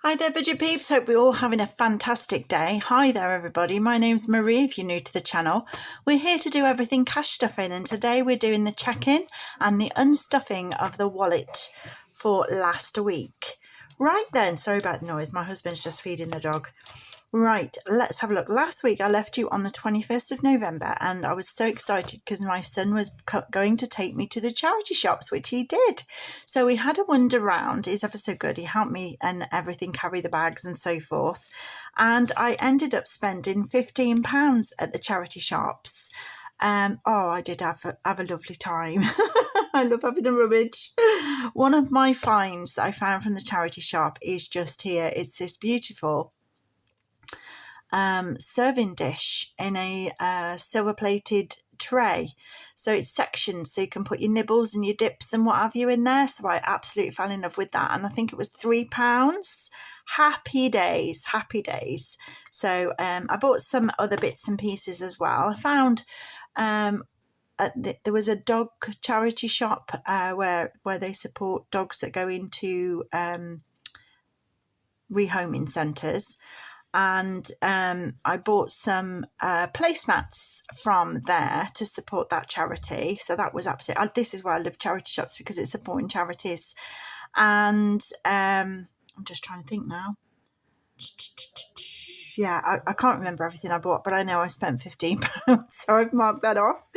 Hi there, budget peeps. Hope we're all having a fantastic day. Hi there, everybody. My name's Marie, if you're new to the channel. We're here to do everything cash stuffing, and today we're doing the check-in and the unstuffing of the wallet for last week. Right then, sorry about the noise. My husband's just feeding the dog. Right, let's have a look. Last week I left you on the 21st of November and I was so excited because my son was going to take me to the charity shops, which he did. So we had a wander round. He's ever so good. He helped me and everything, carry the bags and so forth. And I ended up spending £15 at the charity shops. I did have a lovely time. I love having a rummage. One of my finds that I found from the charity shop is just here. It's this beautiful serving dish in a silver plated tray, so it's sectioned so you can put your nibbles and your dips and what have you in there. So I absolutely fell in love with that, and I think it was £3. Happy days. So I bought some other bits and pieces as well. I found there was a dog charity shop where they support dogs that go into rehoming centres. And I bought some placemats from there to support that charity. So that was absolutely, this is why I love charity shops, because it's supporting charities. And I'm just trying to think now. Yeah, I can't remember everything I bought, but I know I spent £15, so I've marked that off.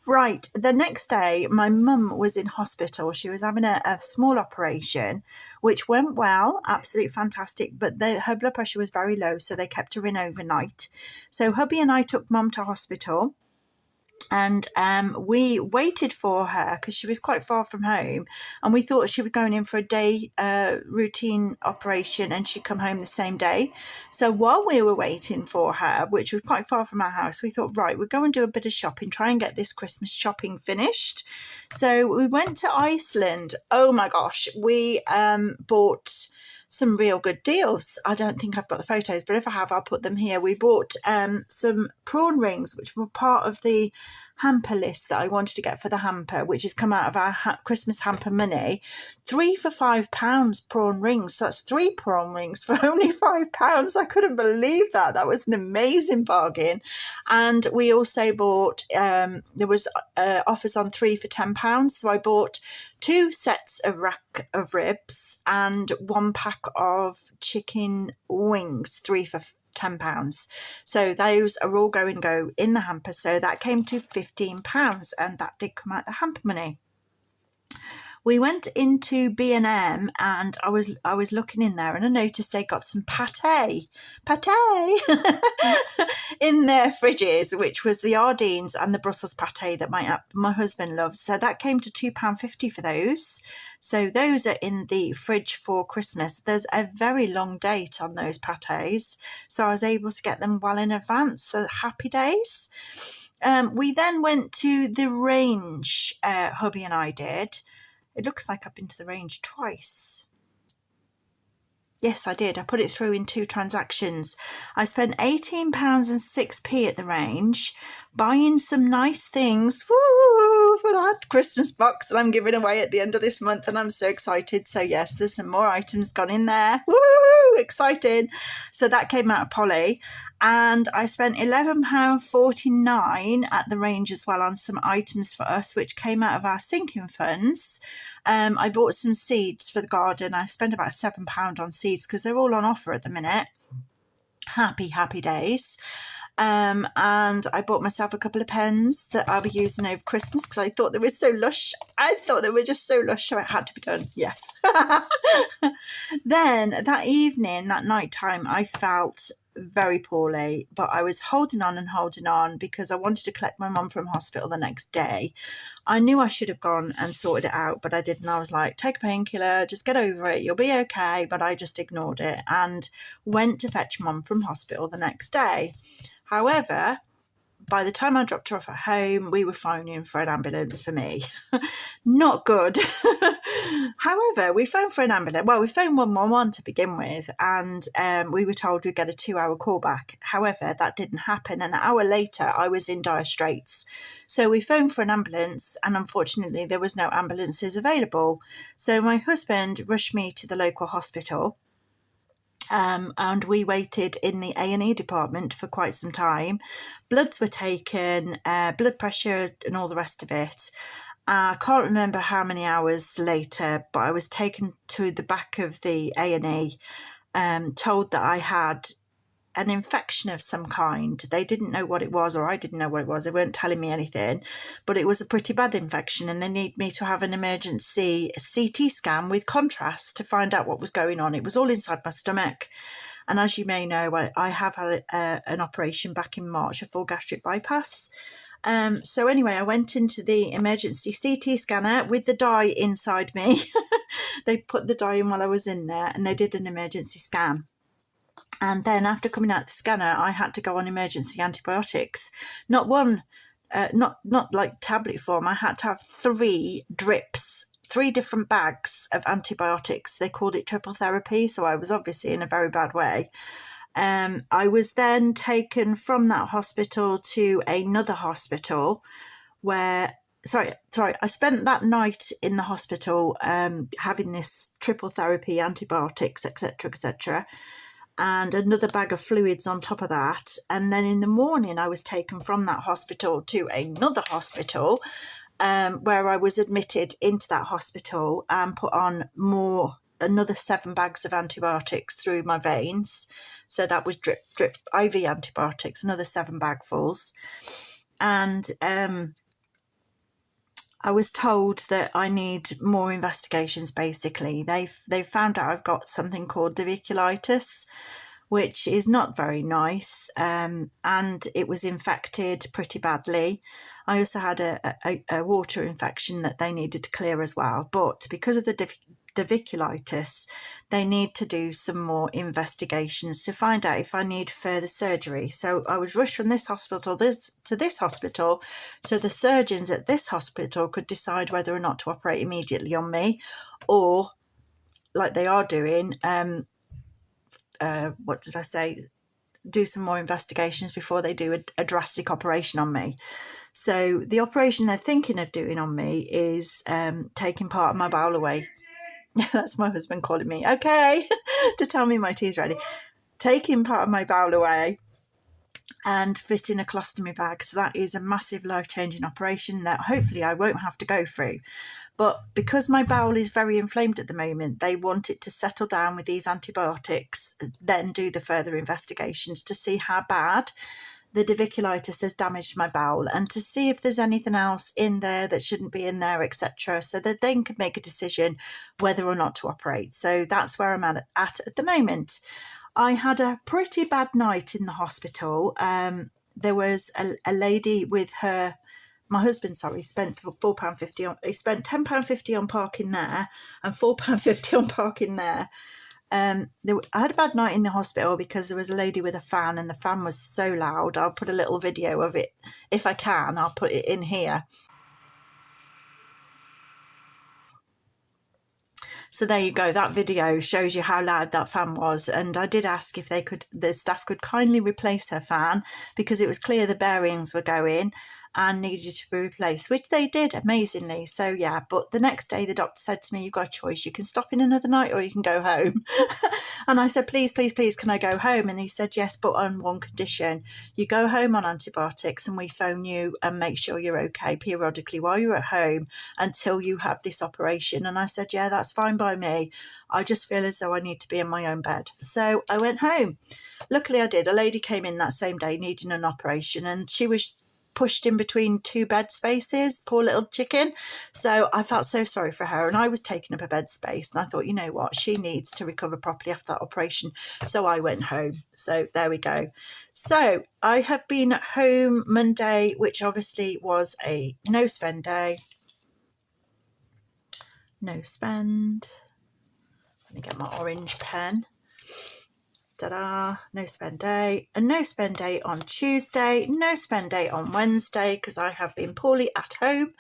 Right, the next day, my mum was in hospital. She was having a small operation, which went well, absolutely fantastic, but her blood pressure was very low, so they kept her in overnight. So hubby and I took mum to hospital. And we waited for her because she was quite far from home, and we thought she was going in for a day routine operation and she'd come home the same day. So while we were waiting for her, which was quite far from our house, we thought, right, we'll go and do a bit of shopping, try and get this Christmas shopping finished. So we went to Iceland. Oh my gosh, we bought some real good deals. I don't think I've got the photos, but if I have, I'll put them here. We bought some prawn rings, which were part of the hamper list that I wanted to get for the hamper, which has come out of our Christmas hamper money. 3 for £5 prawn rings. That's 3 prawn rings for only £5. I couldn't believe that. That was an amazing bargain. And we also bought, there was offers on 3 for £10. So I bought 2 sets of rack of ribs and 1 pack of chicken wings, 3 for £10. So those are all go in the hamper. So that came to £15, and that did come out the hamper money. We went into B&M and I was looking in there, and I noticed they got some pate in their fridges, which was the Ardines and the Brussels pate that my husband loves. So that came to £2.50 for those. So those are in the fridge for Christmas. There's a very long date on those pates, so I was able to get them well in advance. So happy days. We then went to the range, hubby and I did. It looks like I've been to the range twice. Yes, I did. I put it through in 2 transactions. I spent £18.06 at the range, buying some nice things, woo, for that Christmas box that I'm giving away at the end of this month, and I'm so excited. So yes, there's some more items gone in there. Woo, excited. So that came out of Polly. And I spent £11.49 at the range as well on some items for us, which came out of our sinking funds. I bought some seeds for the garden. I spent about £7 on seeds because they're all on offer at the minute. Happy days. And I bought myself a couple of pens that I'll be using over Christmas because I thought they were so lush. I thought they were just so lush, so it had to be done. Yes. Then that evening, that night time, I felt very poorly, but I was holding on because I wanted to collect my mum from hospital the next day. I knew I should have gone and sorted it out, but I didn't. I was like, take a painkiller, just get over it, you'll be okay. But I just ignored it and went to fetch mum from hospital the next day. However, by the time I dropped her off at home, we were phoning for an ambulance for me. Not good. However, we phoned for an ambulance. Well, we phoned 111 to begin with, and we were told we'd get a 2-hour call back. However, that didn't happen. An hour later, I was in dire straits. So we phoned for an ambulance, and unfortunately, there was no ambulances available. So my husband rushed me to the local hospital. and we waited in the A&E department for quite some time. Bloods were taken, blood pressure and all the rest of it. I can't remember how many hours later, but I was taken to the back of the A&E, told that I had an infection of some kind. They didn't know what it was, or I didn't know what it was. They weren't telling me anything, but it was a pretty bad infection, and they need me to have an emergency CT scan with contrast to find out what was going on. It was all inside my stomach. And as you may know, I have had an operation back in March, a full gastric bypass. So anyway, I went into the emergency CT scanner with the dye inside me. They put the dye in while I was in there, and they did an emergency scan. And then after coming out the scanner, I had to go on emergency antibiotics. Not one, not like tablet form. I had to have 3 drips, 3 different bags of antibiotics. They called it triple therapy, so I was obviously in a very bad way. I was then taken from that hospital to another hospital where, I spent that night in the hospital having this triple therapy, antibiotics, etc., etc., and another bag of fluids on top of that. And then in the morning, I was taken from that hospital to another hospital where I was admitted into that hospital and put on another 7 bags of antibiotics through my veins. So that was drip IV antibiotics, another 7 bagfuls. And I was told that I need more investigations. Basically, they've found out I've got something called diverticulitis, which is not very nice, and it was infected pretty badly. I also had a water infection that they needed to clear as well. But because of the diverticulitis, they need to do some more investigations to find out if I need further surgery. So I was rushed from this hospital to this hospital, so the surgeons at this hospital could decide whether or not to operate immediately on me, or like they are doing, do some more investigations before they do a drastic operation on me. So the operation they're thinking of doing on me is taking part of my bowel away. That's my husband calling me, okay, to tell me my tea's ready. Taking part of my bowel away and fitting a colostomy bag. So that is a massive life-changing operation that hopefully I won't have to go through. But because my bowel is very inflamed at the moment, they want it to settle down with these antibiotics, then do the further investigations to see how bad the diverticulitis has damaged my bowel, and to see if there's anything else in there that shouldn't be in there, etc., so that they can make a decision whether or not to operate. So that's where I'm at the moment. I had a pretty bad night in the hospital. There was a lady with my husband, spent £4.50 on. He spent £10.50 on parking there and £4.50 on parking there. I had a bad night in the hospital because there was a lady with a fan, and the fan was so loud. I'll put a little video of it if I can. I'll put it in here. So there you go. That video shows you how loud that fan was. And I did ask if the staff could kindly replace her fan, because it was clear the bearings were going and needed to be replaced, which they did amazingly. So yeah, but the next day the doctor said to me, you've got a choice. You can stop in another night or you can go home. And I said, please, can I go home? And he said, yes, but on one condition. You go home on antibiotics and we phone you and make sure you're okay periodically while you're at home until you have this operation. And I said, yeah, that's fine by me. I just feel as though I need to be in my own bed. So I went home. Luckily I did. A lady came in that same day needing an operation, and she was pushed in between 2 bed spaces, poor little chicken. So I felt so sorry for her, and I was taking up a bed space, and I thought, you know what, she needs to recover properly after that operation. So I went home. So there we go. So I have been at home Monday, which obviously was a no spend day. No spend. Let me get my orange pen. Ta-da, no spend day, and no spend day on Tuesday, no spend day on Wednesday because I have been poorly at home.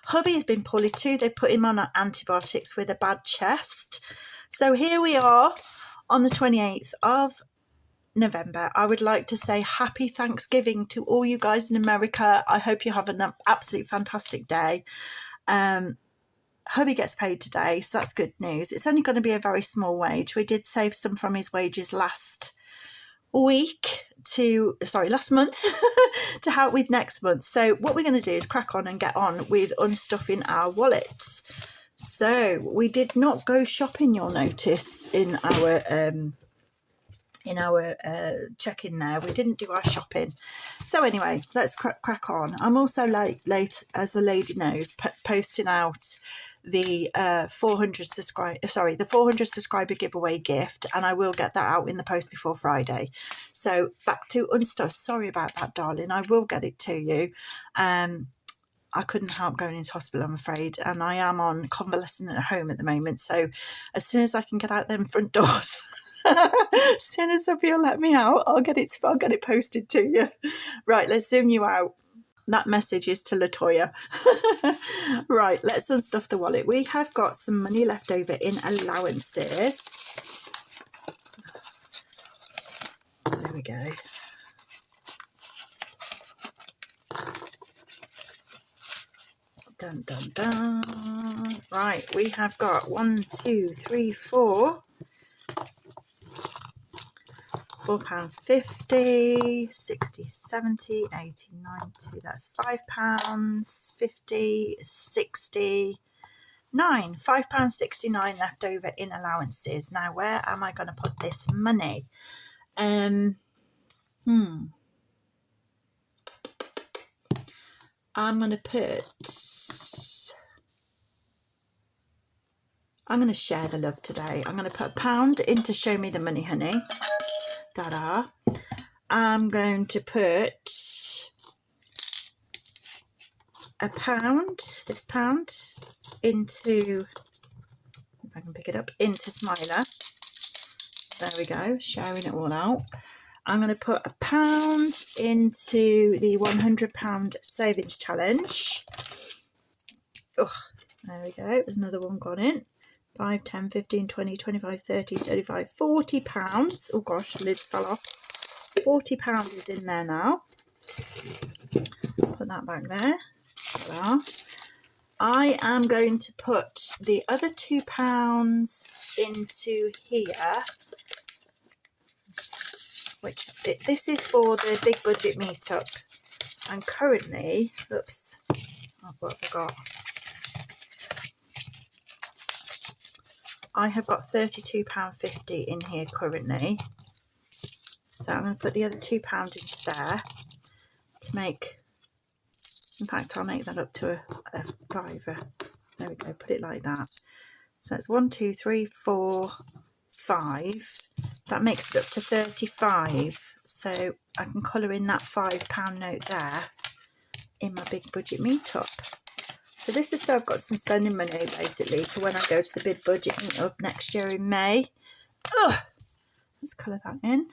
Hubby has been poorly too. They put him on antibiotics with a bad chest. So here we are on the 28th of November. I would like to say happy Thanksgiving to all you guys in America. I hope you have an absolutely fantastic day. Hubby gets paid today, so that's good news. It's only going to be a very small wage. We did save some from his wages last month to help with next month. So what we're going to do is crack on and get on with unstuffing our wallets. So we did not go shopping, you'll notice, in our check-in there. We didn't do our shopping. So anyway, let's crack on. I'm also late, as the lady knows, posting out the 400 subscriber giveaway gift, and I will get that out in the post before Friday. So back to unstuff. Sorry about that, darling. I will get it to you. I couldn't help going into hospital, I'm afraid, and I am on convalescent at home at the moment. So as soon as I can get out them front doors, as soon as Sophie will let me out, I'll get it posted to you. Right, let's zoom you out. That message is to Latoya. Right, let's unstuff the wallet. We have got some money left over in allowances. There we go. Dun, dun, dun. Right, we have got 1, 2, 3, 4. £4.50, 60, 70, 80, 90, that's £5, 50, 60, 9, £5.69 left over in allowances. Now, where am I going to put this money? I'm going to share the love today. I'm going to put £1 into Show Me the Money, Honey. Ta-da. I'm going to put this pound, into, if I can pick it up, into Smiler. There we go, sharing it all out. I'm going to put £1 into the £100 savings challenge. Oh, there we go, there's another one gone in. 5, 10, 15, 20, 25, 30, 35, £40. Oh gosh, the lid fell off. £40 is in there now. Put that back there. Ta-da. I am going to put the other £2 into here. This is for the big budget meetup. And currently, oops, what have I got? I have got £32.50 in here currently. So I'm going to put the other £2 into there to make, in fact, I'll make that up to a fiver. There we go, put it like that. So it's 1, 2, 3, 4, 5. That makes it up to 35. So I can colour in that £5 note there in my big budget meetup. So this is so I've got some spending money basically for when I go to the big budget meetup next year in May. Ugh. Let's colour that in.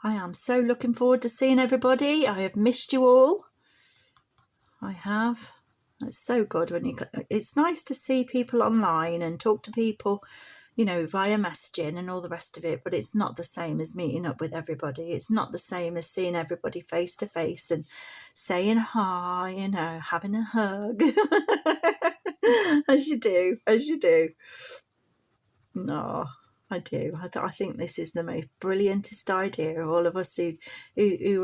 I am so looking forward to seeing everybody. I have missed you all. I have. It's so good when it's nice to see people online and talk to people, you know, via messaging and all the rest of it, but it's not the same as meeting up with everybody. It's not the same as seeing everybody face to face and saying hi, you know, having a hug. as you do. No, I do. I think this is the most brilliantest idea of all of us who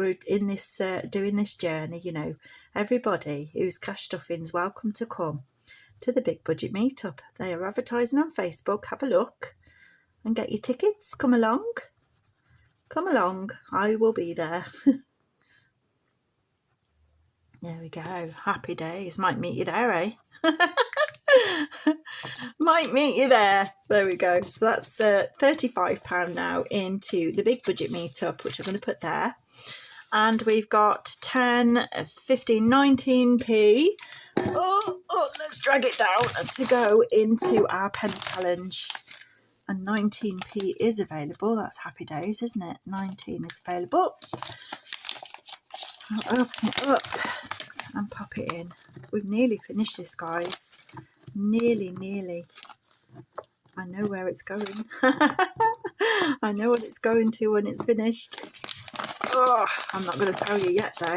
are in this, doing this journey. You know, everybody who's cash stuffing is welcome to come to the big budget meetup. They are advertising on Facebook. Have a look and get your tickets. Come along. I will be there. There we go. Happy days. Might meet you there, eh? Might meet you there. There we go. So that's £35 now into the big budget meetup, which I'm going to put there. And we've got 10, 15, 19p. Oh, let's drag it down to go into our penny challenge. And 19p is available. That's happy days, isn't it? 19 is available. I'll open it up and pop it in. We've nearly finished this, guys. Nearly. I know where it's going. I know what it's going to when it's finished. Oh, I'm not going to tell you yet, though.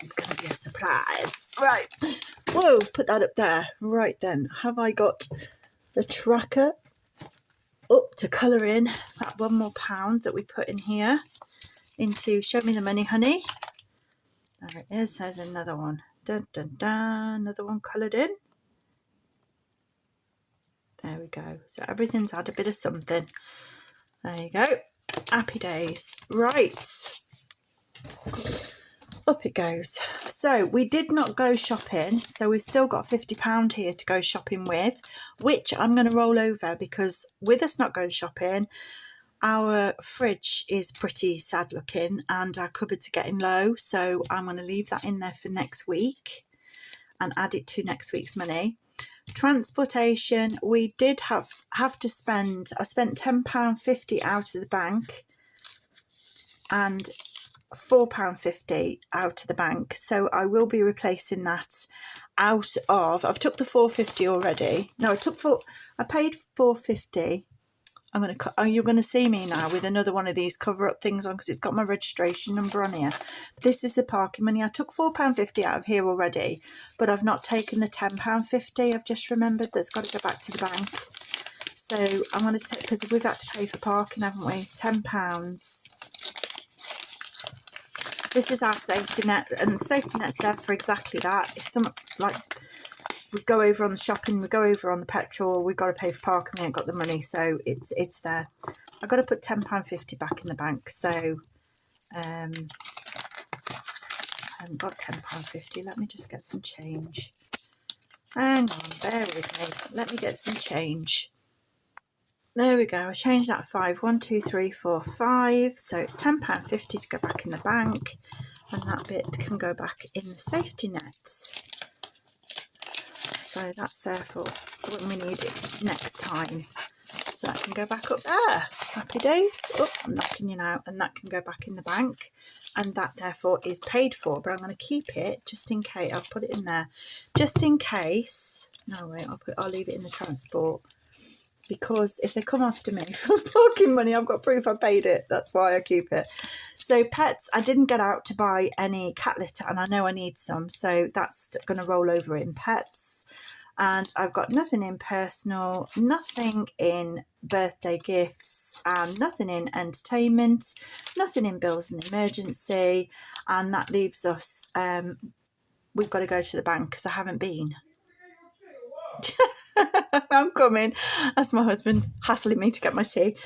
It's going to be a surprise. Right. Whoa, put that up there. Right then, have I got the tracker up to colour in that £1 more that we put in here into Show Me the Money, Honey? There it is. There's another one. Dun, dun, dun. Another one coloured in. There we go. So everything's had a bit of something. There you go. Happy days. Right. Up it goes. So we did not go shopping. So we've still got £50 here to go shopping with, which I'm going to roll over because with us not going shopping, our fridge is pretty sad looking and our cupboards are getting low. So I'm going to leave that in there for next week and add it to next week's money. Transportation, we did have to spend, I spent £10.50 out of the bank and £4.50 out of the bank. So I will be replacing that out of, I've took the £4.50 already. No, I paid £4.50. You're going to see me now with another one of these cover up things on because it's got my registration number on here. This is the parking money. I took £4.50 out of here already, but I've not taken the £10.50. I've just remembered that's got to go back to the bank. So I'm going to take, because we've had to pay for parking, haven't we? £10. This is our safety net, and the safety net's there for exactly that. If some, like, we go over on the shopping, we go over on the petrol, we've got to pay for parking, we ain't got the money, so it's there. I've got to put £10.50 back in the bank, so I haven't got £10.50. Let me just get some change. Hang on, bear with me. Let me get some change. There we go. I changed that 5. 1, 2, 3, 4, 5. So it's £10.50 to go back in the bank, and that bit can go back in the safety net. So that's there for when we need it next time. So that can go back up there. Happy days. Oh, I'm knocking you now, and that can go back in the bank, and that therefore is paid for. But I'm going to keep it just in case. I'll put it in there just in case. No, wait. I'll leave it in the transport. Because if they come after me for parking money, I've got proof I paid it. That's why I keep it. So pets, I didn't get out to buy any cat litter, and I know I need some. So that's going to roll over in pets. And I've got nothing in personal, nothing in birthday gifts, and nothing in entertainment, nothing in bills and emergency. And that leaves us, we've got to go to the bank because I haven't been. I'm coming. That's my husband hassling me to get my tea.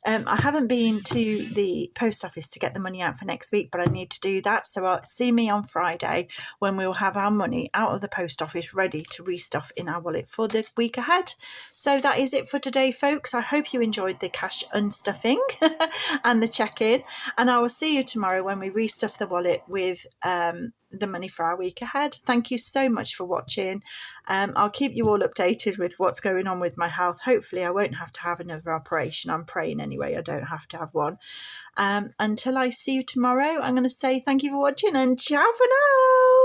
I haven't been to the post office to get the money out for next week, but I need to do that. So I'll see me on Friday when we'll have our money out of the post office ready to restuff in our wallet for the week ahead. So that is it for today, folks. I hope you enjoyed the cash unstuffing and the check-in, and I will see you tomorrow when we restuff the wallet with the money for our week ahead. Thank you so much for watching. I'll keep you all updated with what's going on with my health. Hopefully I won't have to have another operation. I'm praying anyway I don't have to have one. Until I see you tomorrow, I'm going to say thank you for watching and ciao for now.